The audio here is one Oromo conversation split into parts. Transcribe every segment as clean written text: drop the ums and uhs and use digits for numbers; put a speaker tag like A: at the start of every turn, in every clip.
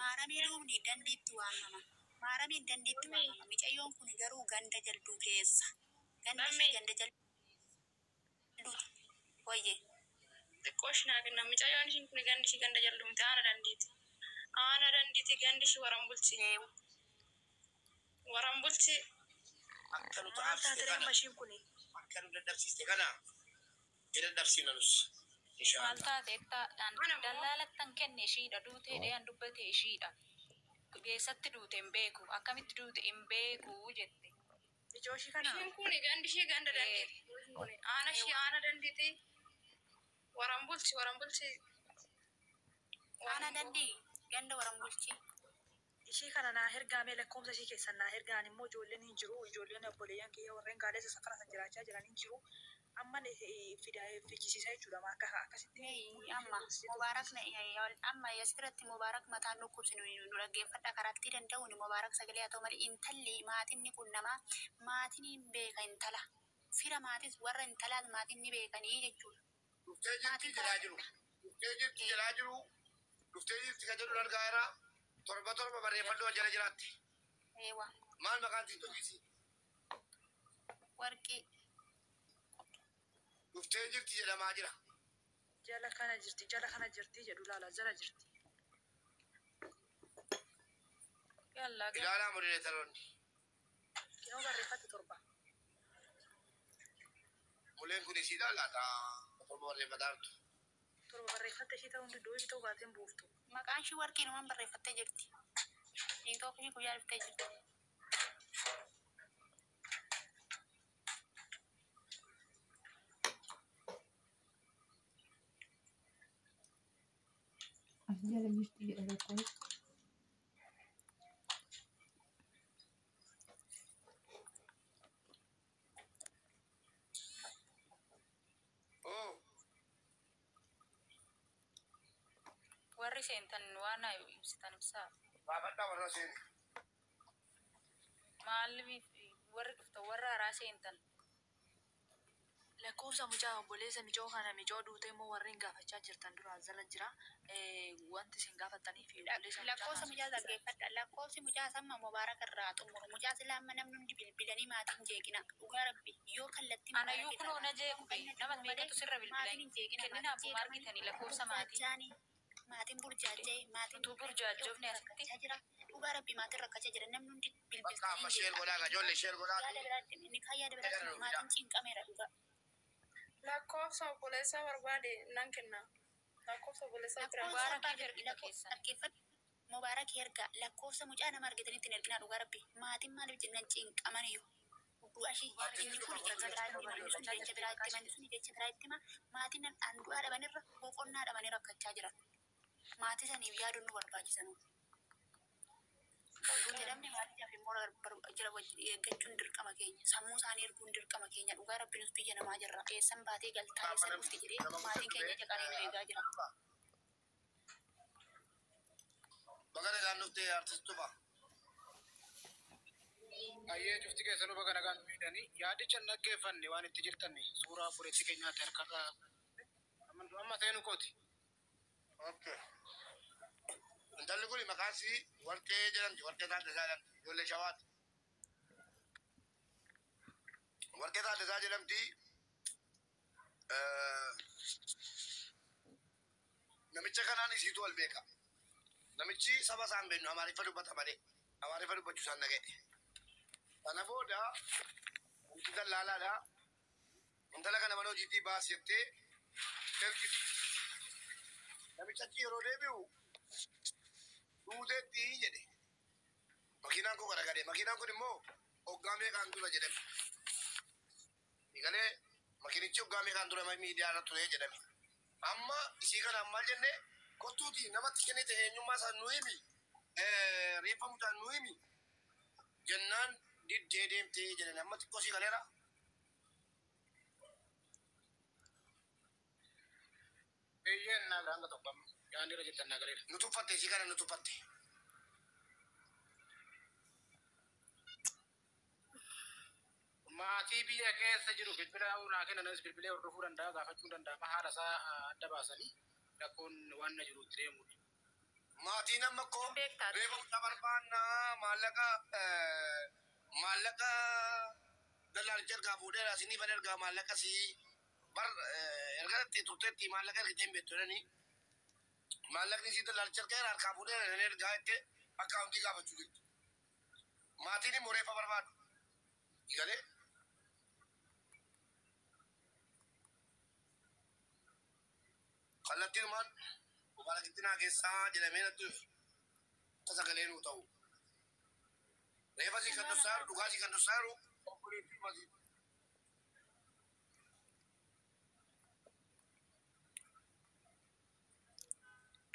A: Maaramii duubni dandeetti waamama. Maaramiin dandeetti waamama. Micayyoon kun garuu ganda jalduu keessa. Ganda jalduuti. Wayye. Xiqqooshinaaf inni micayyoon ishiin kun gandi ishii ganda jalduumti aana dandeetti. Aana dandeetti gandi ishii waran bulchi. Waran bulchi. Akka nuti absite kana. Mashiin kun. Akka nu dadhabsiiste kana. Dadhabsiinanus. Maltaate dallaalattan kenne ishiidha duutee dheeyyan dubbate ishiidha. Geessatti duute hin beeku akkamitti duute hin beeku jette. Ijooshii kana. Ishiin kun gandi ishii ganda dandeetti. Aana ishii aana dandeetti. Waran bulchi. Aana dandii ganda waran bulchi. Ishii kana naa hergaamee lakkoomsa ishii keessan naa hergaan immoo ijoolleen hin jiru. Ijoolleen obboleeyyan kiyya warreen gaaleessa safara san jiraachaa jiran hin jiru. Amma fichisiisaa jechuudha akka akkasitti. Amma mubaarak amma asirratti mubaarak mataan dhukkubsinu nu dhaggeeffadha karaatti danda'u ni mubaarak sagalee haa ta'u malee intalli maatiin kun nama maatiin beeka intala fira maatis warra intalaas maatiin ni beekanii jechuudha. Duftee jirti jalaa jiru. Duftee jirti kan jedhu argaara torba barreeffadhoo jala jiraatti. Eewa. Maal maqaan tiktokisi? Warqii. Duftee jirti jedhamaa jira. Jala kana jirti jedhu laala jala jirti. Yalla. Ilaalaa modereetaroonni. Yoo barreeffate torba. Muleen kun isii laalaadha. Torba barreeffataartu. Torba barreeffatte ishii ta'uu hunduu ishii ta'uu baateen buuftu. Maqaan ishii warqii numaan barreeffattee jirti. Tiktokii guyyaa dhuftee jirti.
B: Jala jirti jedha tokko.
A: Warri seentan waan ibsitan ibsaa.
C: Baabadhaa warra seeni.
A: Maaliif warri dhufta warra haaraa seentan. Lakkoofsa mucaa obboleessa mijoo kana mijoo duute immoo warreen gaafachaa jirtan dura jala jira. Wanti isin gaafatanii fi lakkoofsa mucaa dhaggeeffadha. Lakkoofsi mucaa samma mubaarak irraa xumuru. Mucaa silaa amma namni hundi bilbilanii maatiin jeeqina. Dhugaa rabbi yoo kallattii
D: anayyuu kunoo na jeequ nama meeqatu sirra bilbilanii kennina abbuma argitanii lakkoofsa maatii.
A: Maatiin burjaajee maatiin
D: utuu burjaajofne asitti
A: jira. Dhugaa rabbi maatiin rakkachaa jira namni hundi
C: Bakka amma sheer godhaa ijoollee sheer godhaa.
A: Inni kayyaa dabalatu maatiin cinqameera dhugaa.
E: Lakkoofsa obboleessaa barbaade nan kenna. Lakkoofsa obboleessaa
A: Mubaarak erga lakkoofsa mucaa nama argitanitti hin erginaa dhugaa rabbi. Maatiin maaliif jennan cinqamaniyyuu. Du'ashii inni kun jecha biraa itti hima. Maatiin du'aa dhabanirra boqonnaa dhabanii rakkachaa jiran. Maatii saniif yaaduun nu barbaachisan. Jedhamni maatiidhaaf immoo jira eeggachuun dirqama keenya. Sammuu isaanii erguun dirqama keenya. Dhugaa rabbiin biyya namaa jirra. Eessan baatee galtaa eessan dhufti jedhee maatiin keenya jaqanii nu eegaa jira.
C: Bagana gaannuftee artistuufa.
F: Ayyee cufti keessanuu baga nagaan miidhanii yaadicha dhaggeeffanne waan itti jirtanne suuraa fureetti keenyaatti harkarraa amma seenu kooti.
C: Okay. Intalli kun maqaan isii warqee jedhamti. Warqee Taaddasaa jedhamti. Ijoollee shawaati. Warqee Taaddasaa jedhamti. Namicha kanaan isiitu wal beeka. Namichi saba isaan beeknu Amaariffa dubbata malee. Amaariffa dubbachuu isaan dhaga'e. Kana booda wanti dallaalaadha. Intala kana mana hojiitii baas jettee ergiti. Namichachi yeroo deebi'u duuteetti jedhe. Makiinaan kun garagadee. Makiinaan kun immoo hoggaa meeqaan dura jedhame. Egalee makiinichi hoggaa meeqaan dura miidiyaa irra ture jedhame. Amma isii kana maal jenne kottuuti namatti kennite eenyummaa isaa nu himi. Reeffa mucaan nu himi. Jennaan diddee deemtee jedhan amma xiqqoo sii galeera.
F: Eeyyeen naa gaanga tokko yaani irra jettan naa galeera.
C: Nu tuffatte isii kana nu tuffatte.
F: Maatii biyya keessa jiru bilbila naa kennanis bilbilee hordofuu danda'a gaafachuu danda'a haala isaa adda baasanii rakkoon waan na jirutti deemudha.
C: maatiin amma koo
D: beektaa
C: reefa guddaa barbaannaa maallaqa dallaalcha ergaa fuudheera isinii bada ergaa maallaqa si bar erga turteetti maallaqa ergiteen beektu jedhanii maallaqni si dallaalcha ergaa harkaa fuudheera ergaa itti akkaawuntii gaafachuu jirtu. Maatiin immoo reefa barbaadu. Galee kallattiin maal Walakitti naa keessaa jedhamee natti sagalee nuu ta'u. Reefa si kan dossaaru dhugaa si kan dossaaru obboleettii masii.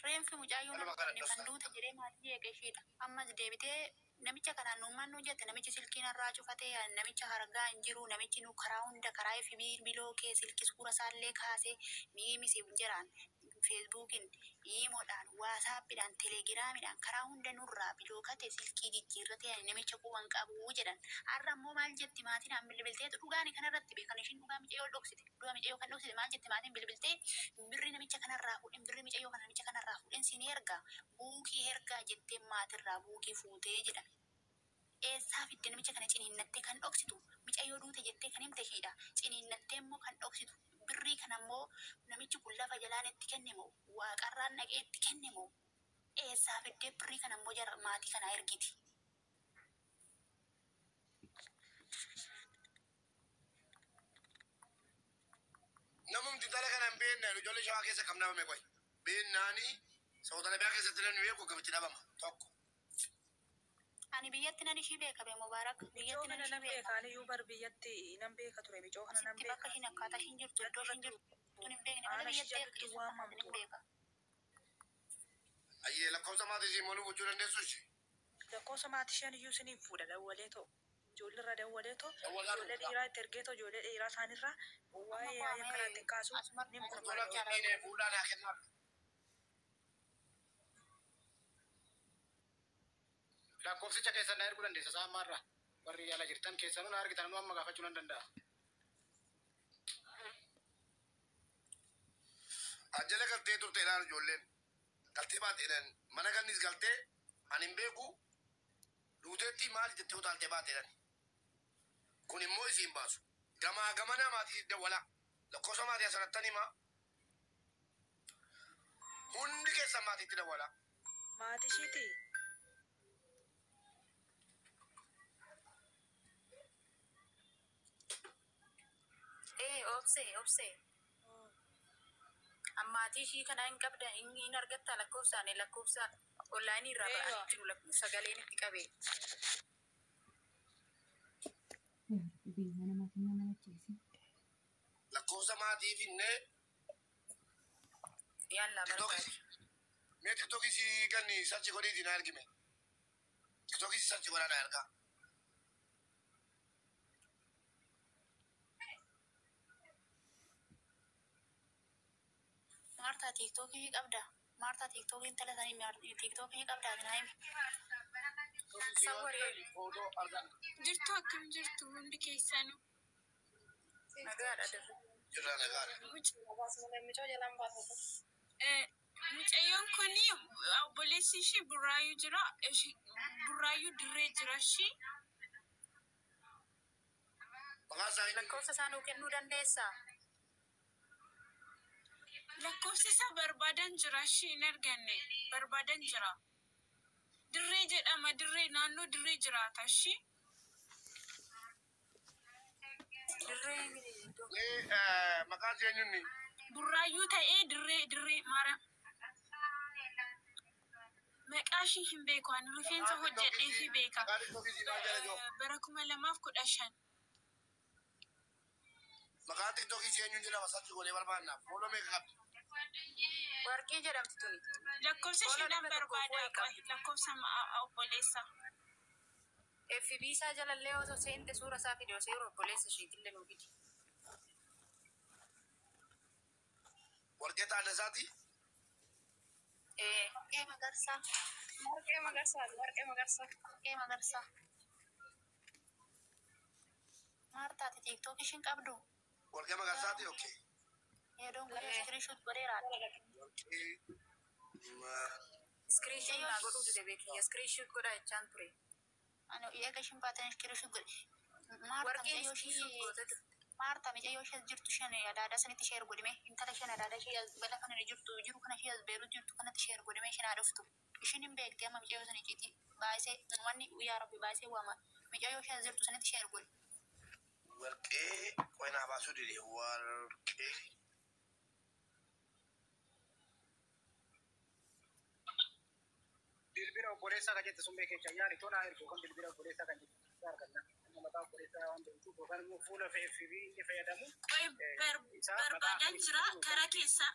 D: Reenfi mucaayyoon kan duuta jedhee maatii eega ishiidha. Ammas deebitee namicha kanaan nuummaan nu jette namichi silkiin irraa cufatee namicha hargaa hin jiru namichi nu karaa hunda karaa fi bilbiloo kee silki suura isaallee kaasee miimisiif jiraan feesbuukiin iimoodhaan waasaappiidhaan telegiraamidhaan karaa hunda nurraa bilookate silkii jijjiirratee namicha quban qabu jedhan. Har'a immoo maal jetti maatiin bilbilteetu dhugaani kanarratti beekan ishiin dhugaa micayyoo dhoksite dhugaa micayyoo kan dhoksite maal jetti maatiin bilbiltee birri namicha kanarraa fuudhin birri micayyoo kana namicha kanarraa fuudhin siin ergaa buukii ergaa jettee maatirraa buukii fuutee jedhan. Eessaa fidde namicha kana ciniinnattee kan dhoksitu micayyoo duute jettee kan himte ishiidha. Ciniinnattee immoo kan dhoksitu birrii kana immoo namichi kun lafa jalaan itti kenne moo waaqarraan dhaqee itti kenne moo eessaa fiddee birrii kana immoo jara maatii kanaa ergiti.
C: Namumti dhala kana hin beekne ijoollee shawaa keessa kam dhabame qoy. Beeknaanii Saawuta Arabiyaa keessatti namni beeku akkamitti dhabama tokko.
D: Ani biyyatti nan ishii beeka bee Mubaarak biyyatti nan ishii beeka.
A: Ani iyyuu bar biyyatti nan beeka ture bicoo kana nan
D: Sitti bakka ishiin akkaataa ishiin jirtu iddoo ishiin jirtu tun hin beekne mana biyyatti hin beeka.
C: Ayyee lakkoofsa maatii isii mooluu gochuu dandeessu ishee.
A: lakkoofsa maatii isheen iyyuu isiniif fuudha dawwalee too ijoollee irra dawwalee too ijoollee dhiiraa itti ergee too ijoollee dhiiraa isaanirraa waa'ee yaa'ii karaa ittiin kaasu ni murtaa'e.
F: Lakkoofsicha keessan na erguu dandeessa saamaarraa warri yaala jirtan keessanuu na argitan nu amma gaafachuu nan danda'a.
C: Ajjala galtee turte ilaal ijoolleen galtee baateedhaan mana gannis galtee ani hin beeku duuteetti maal jettee utaaltee baateedhaan kun immoo isiin baasu gamaa gamana maatii dawwala lakkoofsa maatii asirrattan himaa hundi keessan maatiitti dawwala.
A: Maatii ishiitii.
D: Obse. Ammaatii ishii kana hin qabda hin argatta lakkoofsaan lakkoofsa onlaayinii irraa ba'aa jiru sagaleen itti qabee.
C: Lakkoofsa maatiif innee
D: Yalla barbaadu.
C: mee tiktokii si ganni sarchi godhiitii na argime tiktokii si sarchi godhaa na argaa.
D: Marta TikTokii qabda. Marta TikTokii talatanii TikTokii qabda naayim.
E: Jirtu akkam jirtu hundi keessanuu.
D: Nagaadha dirre.
C: Jirra nagaadha.
E: Mucayyoon kuni obboleessi ishii burraayyuu jira. Burraayyuu dirree jira ishii.
C: Maqaan isaa inni
D: Lakkoofsa isaanuu kennuu dandeessaa?
E: Lakkoofsi isaa barbaadan jira ishii hin arganne barbaadan jira. Dirree jedhama dirree naannoo dirree jiraata ishii.
C: maqaan ishee eenyunni
E: Burraayyuu ta'ee dirree mara. Maqaa ishii hin beeku ani rifeensa hojjedhee fi beeka.
C: maqaan tiktokii si maal jala joo
E: Bara 2015.
C: maqaan tiktokii si eenyun jedhama sarchi godhee barbaannaaf mooloo meeqa qabdi.
D: Warqii jedhamti tuni.
E: Lakkoofsa ishiidhaan barbaada lakkoofsa obboleessa.
D: FB isaa jalallee osoo seente suura isaa fide osoo yeroo obboleessa isheetillee nuu fidi.
C: Warqee Taaddasaati.
D: Warqee Magarsaa.
E: Warqee Magarsaa.
D: Maartaati TikTok ishiin qabdu.
C: Warqee Magarsaati okkee.
D: Yedoon godhee screenshot godheeraadha.
C: Warqee
G: Screenshot naa godhuu dide beekiyya. Screenshot godhaa jechaan ture.
D: Ano eega ishiin baatan screenshot godhe.
G: Warqeen screenshot gootee turte.
D: Maarta mijayyoo ishee jirtu shan adaada sanitti ishee ergodhime intala shan adaada ishee bala kana jirtu jiru kana ishee beeru jirtu kanatti ishee ergodhime isheen haadhoftu ishiin hin beekti amma mijayyoo sanii ciiti baay'isee wanni yaa rabbi baay'isee waama mijayyoo ishee jirtu sanitti ishee ergodhe.
C: Warqee qoyna baasuu dide warqee.
F: Bilbila obboleessaa kan jette sun beekecha yaari tola ergu kan bilbila obboleessaa kan jette arganna. Mataa obboleessaa waan ta'eef yookaan immoo fuula FB inni fayyadamu.
E: Barbaadan jira karaa keessa